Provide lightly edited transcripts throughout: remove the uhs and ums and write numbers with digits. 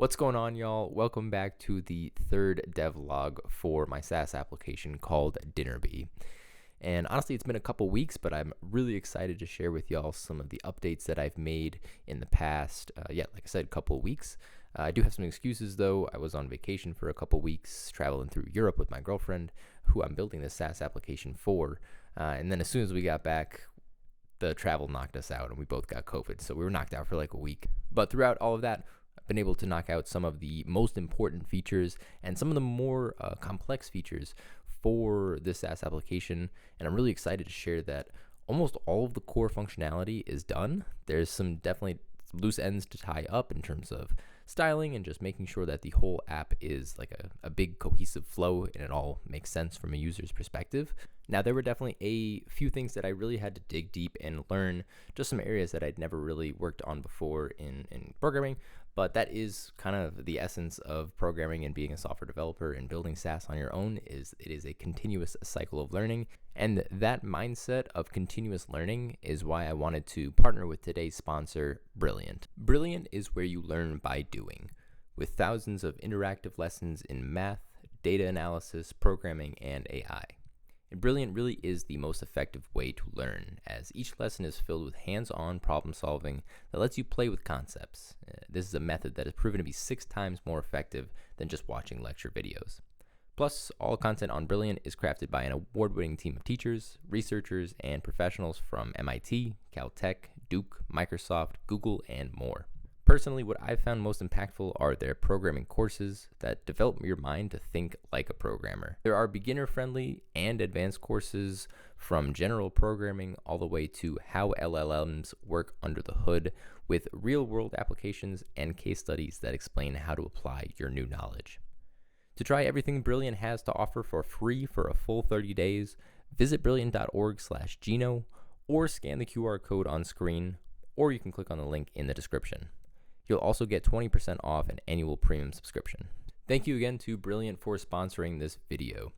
What's going on, y'all? Welcome back to the third devlog for my SaaS application called Dinnerbee. And honestly, it's been a couple weeks, but I'm really excited to share with y'all some of the updates that I've made in the past. Like I said, a couple weeks. I do have some excuses though. I was on vacation for a couple weeks, traveling through Europe with my girlfriend, who I'm building this SaaS application for. And then as soon as we got back, the travel knocked us out and we both got COVID. So we were knocked out for like a week. But throughout all of that, I've been able to knock out some of the most important features and some of the more complex features for this SaaS application. And I'm really excited to share that almost all of the core functionality is done. There's some definitely loose ends to tie up in terms of styling and just making sure that the whole app is like a big cohesive flow and it all makes sense from a user's perspective. Now, there were definitely a few things that I really had to dig deep and learn, just some areas that I'd never really worked on before in programming, but that is kind of the essence of programming and being a software developer and building SaaS on your own. It is a continuous cycle of learning, and that mindset of continuous learning is why I wanted to partner with today's sponsor, Brilliant. Brilliant is where you learn by doing, with thousands of interactive lessons in math, data analysis, programming, and AI. And Brilliant really is the most effective way to learn, as each lesson is filled with hands-on problem solving that lets you play with concepts. This is a method that has proven to be 6 times more effective than just watching lecture videos. Plus, all content on Brilliant is crafted by an award-winning team of teachers, researchers, and professionals from MIT, Caltech, Duke, Microsoft, Google, and more. Personally, what I've found most impactful are their programming courses that develop your mind to think like a programmer. There are beginner-friendly and advanced courses from general programming all the way to how LLMs work under the hood, with real-world applications and case studies that explain how to apply your new knowledge. To try everything Brilliant has to offer for free for a full 30 days, visit brilliant.org/Gino or scan the QR code on screen, or you can click on the link in the description. You'll also get 20% off an annual premium subscription. Thank you again to Brilliant for sponsoring this video.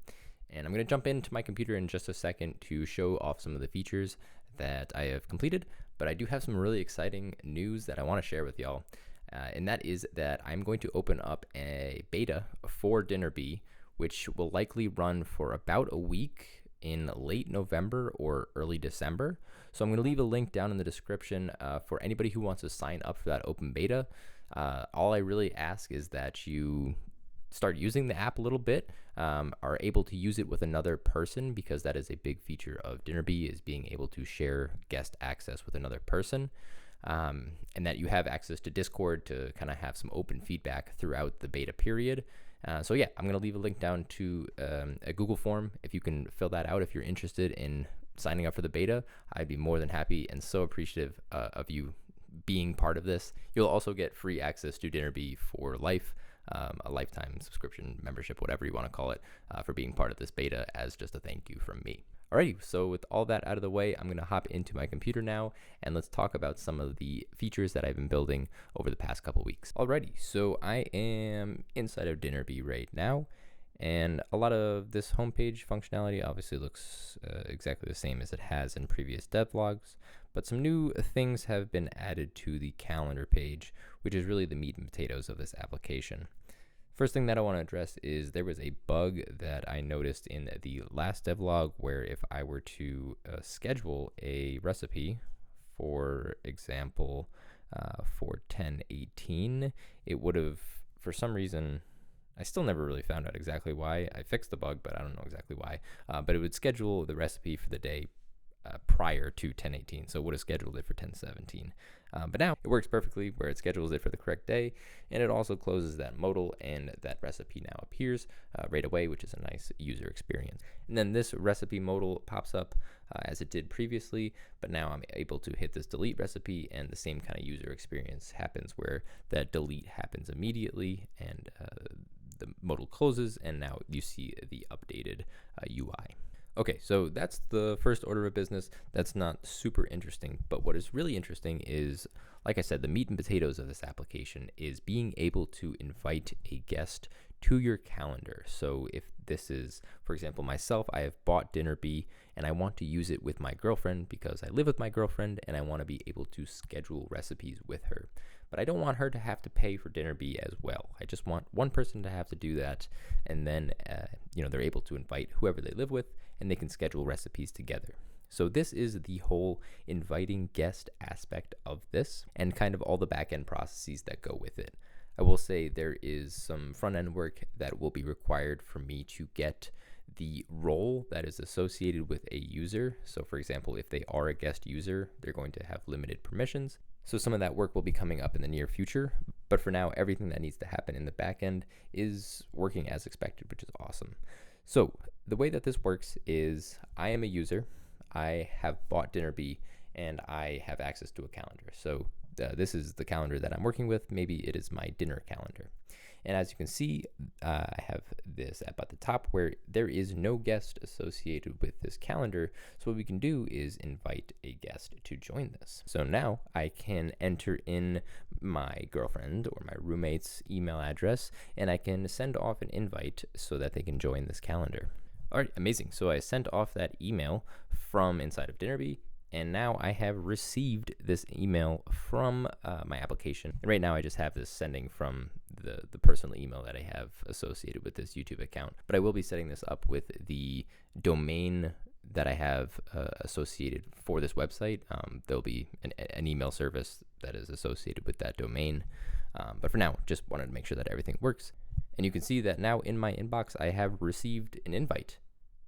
And I'm going to jump into my computer in just a second to show off some of the features that I have completed, but I do have some really exciting news that I want to share with y'all. And that is that I'm going to open up a beta for Dinnerbee, which will likely run for about a week in late November or early December. So I'm going to leave a link down in the description for anybody who wants to sign up for that open beta. All I really ask is that you start using the app a little bit, are able to use it with another person, because that is a big feature of Dinnerbee, is being able to share guest access with another person. And that you have access to Discord to kind of have some open feedback throughout the beta period. I'm going to leave a link down to a Google form. If you can fill that out, if you're interested in signing up for the beta, I'd be more than happy and so appreciative of you being part of this. You'll also get free access to Dinnerbee for life, a lifetime subscription membership, whatever you want to call it, for being part of this beta as just a thank you from me. Alrighty, so with all that out of the way, I'm going to hop into my computer now, and let's talk about some of the features that I've been building over the past couple weeks. Alrighty, so I am inside of Dinnerbee right now, and a lot of this homepage functionality obviously looks exactly the same as it has in previous devlogs, but some new things have been added to the calendar page, which is really the meat and potatoes of this application. First thing that I want to address is there was a bug that I noticed in the last devlog where if I were to schedule a recipe, for example, for 10/18, it would have, for some reason, I still never really found out exactly why. I fixed the bug, but I don't know exactly why. But it would schedule the recipe for the day prior to 10/18, so it would have scheduled it for 10/17. But now it works perfectly where it schedules it for the correct day, and it also closes that modal, and that recipe now appears right away, which is a nice user experience. And then this recipe modal pops up as it did previously, but now I'm able to hit this delete recipe, and the same kind of user experience happens where that delete happens immediately, and the modal closes, and now you see the updated UI. Okay, so that's the first order of business. That's not super interesting, but what is really interesting is, like I said, the meat and potatoes of this application is being able to invite a guest to your calendar. So if this is, for example, myself, I have bought Dinnerbee and I want to use it with my girlfriend because I live with my girlfriend and I want to be able to schedule recipes with her. But I don't want her to have to pay for Dinnerbee as well. I just want one person to have to do that, and then they're able to invite whoever they live with and they can schedule recipes together. So this is the whole inviting guest aspect of this and kind of all the back-end processes that go with it. I will say there is some front-end work that will be required for me to get the role that is associated with a user. So for example, if they are a guest user, they're going to have limited permissions. So some of that work will be coming up in the near future. But for now, everything that needs to happen in the back end is working as expected, which is awesome. So the way that this works is I am a user. I have bought Dinnerbee and I have access to a calendar. So this is the calendar that I'm working with. Maybe it is my dinner calendar. And as you can see, I have this app at the top where there is no guest associated with this calendar. So what we can do is invite a guest to join this. So now I can enter in my girlfriend or my roommate's email address, and I can send off an invite so that they can join this calendar. All right, amazing. So I sent off that email from inside of Dinnerbee, and now I have received this email from my application. And right now I just have this sending from the personal email that I have associated with this YouTube account. But I will be setting this up with the domain that I have associated for this website. There'll be an email service that is associated with that domain. But for now, just wanted to make sure that everything works. And you can see that now in my inbox, I have received an invite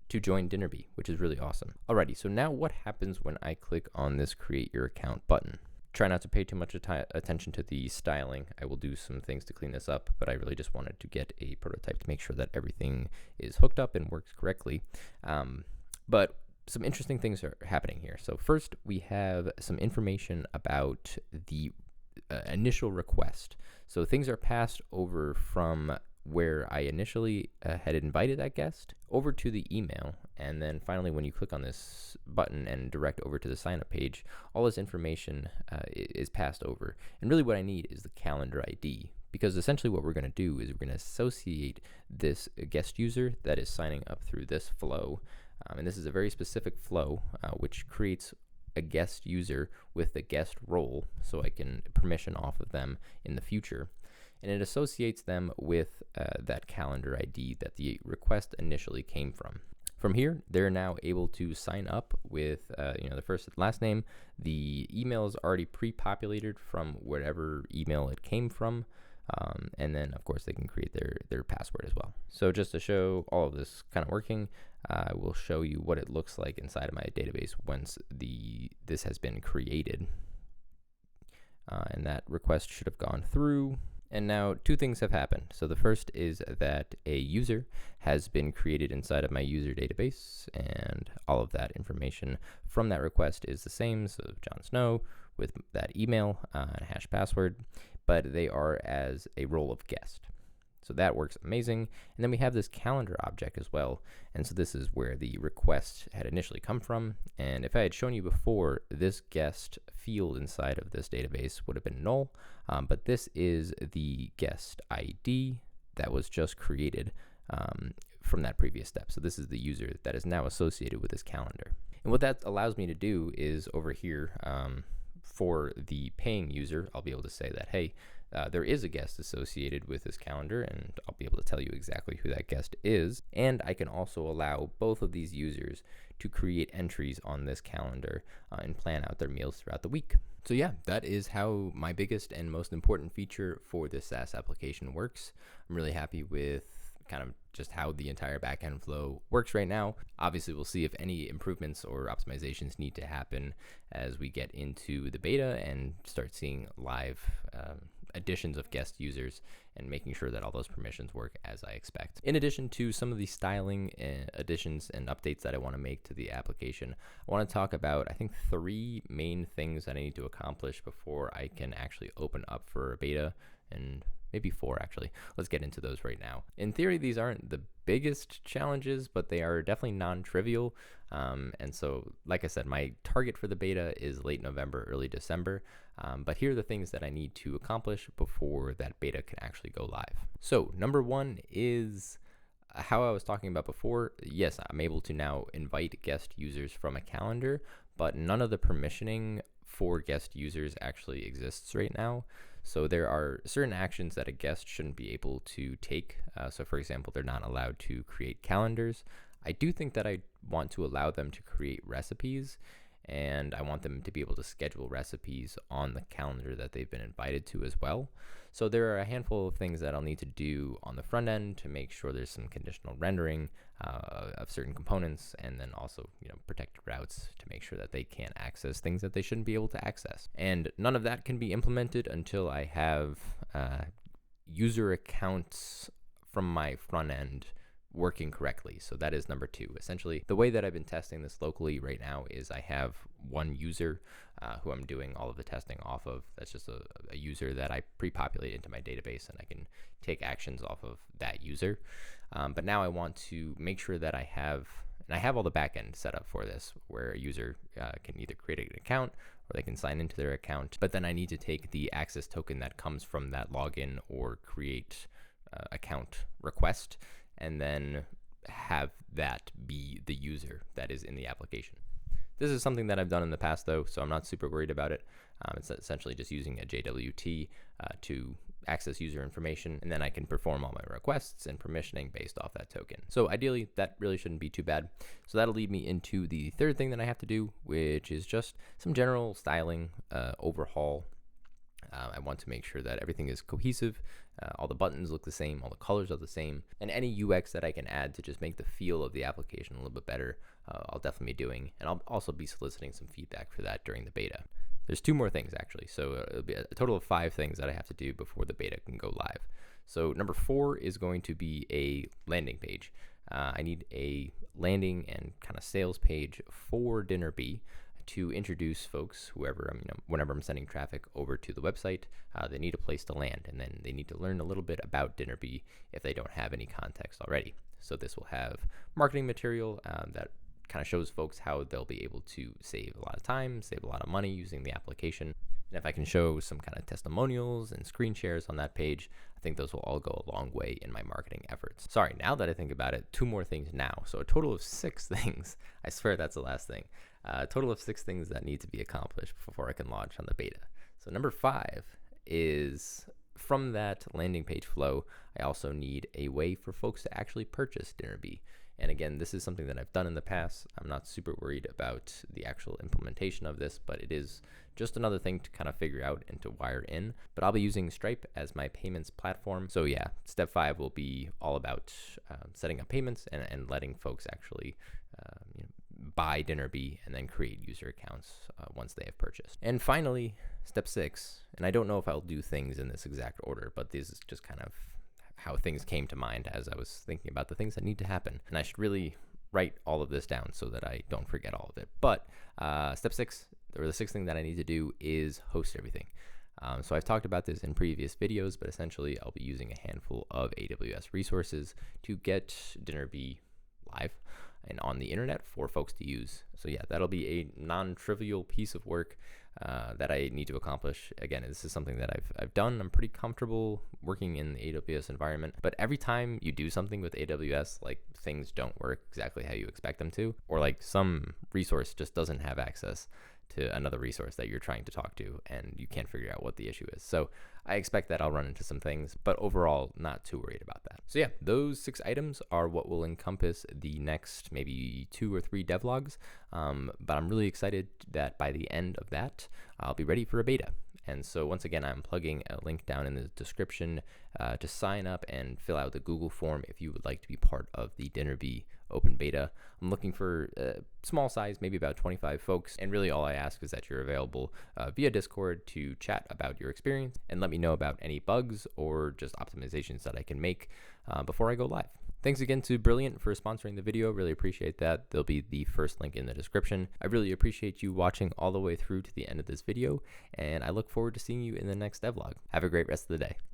to join Dinnerbee, which is really awesome. Alrighty, so now what happens when I click on this Create Your Account button? Try not to pay too much attention to the styling. I will do some things to clean this up, but I really just wanted to get a prototype to make sure that everything is hooked up and works correctly. But some interesting things are happening here. So first, we have some information about the initial request. So things are passed over from where I initially had invited that guest over to the email. And then finally, when you click on this button and direct over to the sign up page, all this information is passed over. And really what I need is the calendar ID, because essentially what we're going to do is we're going to associate this guest user that is signing up through this flow. And this is a very specific flow, which creates a guest user with the guest role, so I can permission off of them in the future. And it associates them with that calendar ID that the request initially came from. From here, they're now able to sign up with the first and last name. The email is already pre-populated from whatever email it came from. And then, of course, they can create their password as well. So just to show all of this kind of working, I will show you what it looks like inside of my database once this has been created. And that request should have gone through. And now two things have happened. So the first is that a user has been created inside of my user database, and all of that information from that request is the same. So Jon Snow with that email and hash password, but they are as a role of guest. So that works amazing. And then we have this calendar object as well. And so this is where the request had initially come from. And if I had shown you before, this guest field inside of this database would have been null. But this is the guest ID that was just created from that previous step. So this is the user that is now associated with this calendar. And what that allows me to do is over here, for the paying user, I'll be able to say that, hey, there is a guest associated with this calendar, and I'll be able to tell you exactly who that guest is. And I can also allow both of these users to create entries on this calendar and plan out their meals throughout the week. So yeah, that is how my biggest and most important feature for this SaaS application works. I'm really happy with kind of just how the entire backend flow works right now. Obviously, we'll see if any improvements or optimizations need to happen as we get into the beta and start seeing live additions of guest users and making sure that all those permissions work as I expect. In addition to some of the styling additions and updates that I want to make to the application, I want to talk about, I think, 3 main things that I need to accomplish before I can actually open up for a beta and maybe 4 actually. Let's get into those right now. In theory, these aren't the biggest challenges, but they are definitely non-trivial. And so, like I said, my target for the beta is late November, early December. But here are the things that I need to accomplish before that beta can actually go live. So number 1 is how I was talking about before. Yes, I'm able to now invite guest users from a calendar, but none of the permissioning for guest users actually exists right now. So there are certain actions that a guest shouldn't be able to take. So for example, they're not allowed to create calendars. I do think that I want to allow them to create recipes, and I want them to be able to schedule recipes on the calendar that they've been invited to as well. So there are a handful of things that I'll need to do on the front end to make sure there's some conditional rendering of certain components, and then also, protected routes to make sure that they can't access things that they shouldn't be able to access. And none of that can be implemented until I have user accounts from my front end working correctly. So that is number 2. Essentially, the way that I've been testing this locally right now is I have one user who I'm doing all of the testing off of. That's just a user that I pre-populate into my database, and I can take actions off of that user. But now I want to make sure that I have all the backend set up for this, where a user can either create an account or they can sign into their account. But then I need to take the access token that comes from that login or create account request, and then have that be the user that is in the application. This is something that I've done in the past though, so I'm not super worried about it. It's essentially just using a JWT to access user information, and then I can perform all my requests and permissioning based off that token. So ideally, that really shouldn't be too bad. So that'll lead me into the third thing that I have to do, which is just some general styling overhaul. I want to make sure that everything is cohesive, all the buttons look the same, all the colors are the same, and any UX that I can add to just make the feel of the application a little bit better, I'll definitely be doing, and I'll also be soliciting some feedback for that during the beta. There's 2 more things actually, so it'll be a total of 5 things that I have to do before the beta can go live. So number 4 is going to be a landing page. I need a landing and kind of sales page for DinnerBee to introduce folks, whenever I'm sending traffic over to the website, they need a place to land, and then they need to learn a little bit about DinnerBee if they don't have any context already. So this will have marketing material that kind of shows folks how they'll be able to save a lot of time, save a lot of money using the application. And if I can show some kind of testimonials and screen shares on that page, I think those will all go a long way in my marketing efforts. Sorry, now that I think about it, 2 more things now. So a total of 6 things. I swear that's the last thing. A total of 6 things that need to be accomplished before I can launch on the beta. So number 5 is, from that landing page flow, I also need a way for folks to actually purchase DinnerBee. And again, this is something that I've done in the past. I'm not super worried about the actual implementation of this, but it is just another thing to kind of figure out and to wire in. But I'll be using Stripe as my payments platform. So yeah, step 5 will be all about setting up payments and letting folks actually buy DinnerBee and then create user accounts once they have purchased. And finally, step 6, and I don't know if I'll do things in this exact order, but this is just kind of how things came to mind as I was thinking about the things that need to happen. And I should really write all of this down so that I don't forget all of it. But step 6, or the 6th thing that I need to do, is host everything. So I've talked about this in previous videos, but essentially I'll be using a handful of AWS resources to get DinnerBee live and on the internet for folks to use. So yeah, that'll be a non-trivial piece of work that I need to accomplish. Again, this is something that I've done. I'm pretty comfortable working in the AWS environment, but every time you do something with AWS, like things don't work exactly how you expect them to, or like some resource just doesn't have access to another resource that you're trying to talk to, and you can't figure out what the issue is. So I expect that I'll run into some things, but overall, not too worried about that. So yeah, those 6 items are what will encompass the next maybe 2 or 3 devlogs. But I'm really excited that by the end of that, I'll be ready for a beta. And so once again, I'm plugging a link down in the description to sign up and fill out the Google form if you would like to be part of the DinnerBee open beta. I'm looking for small size, maybe about 25 folks. And really all I ask is that you're available via Discord to chat about your experience and let me know about any bugs or just optimizations that I can make before I go live. Thanks again to Brilliant for sponsoring the video. Really appreciate that. There'll be the first link in the description. I really appreciate you watching all the way through to the end of this video, and I look forward to seeing you in the next devlog. Have a great rest of the day.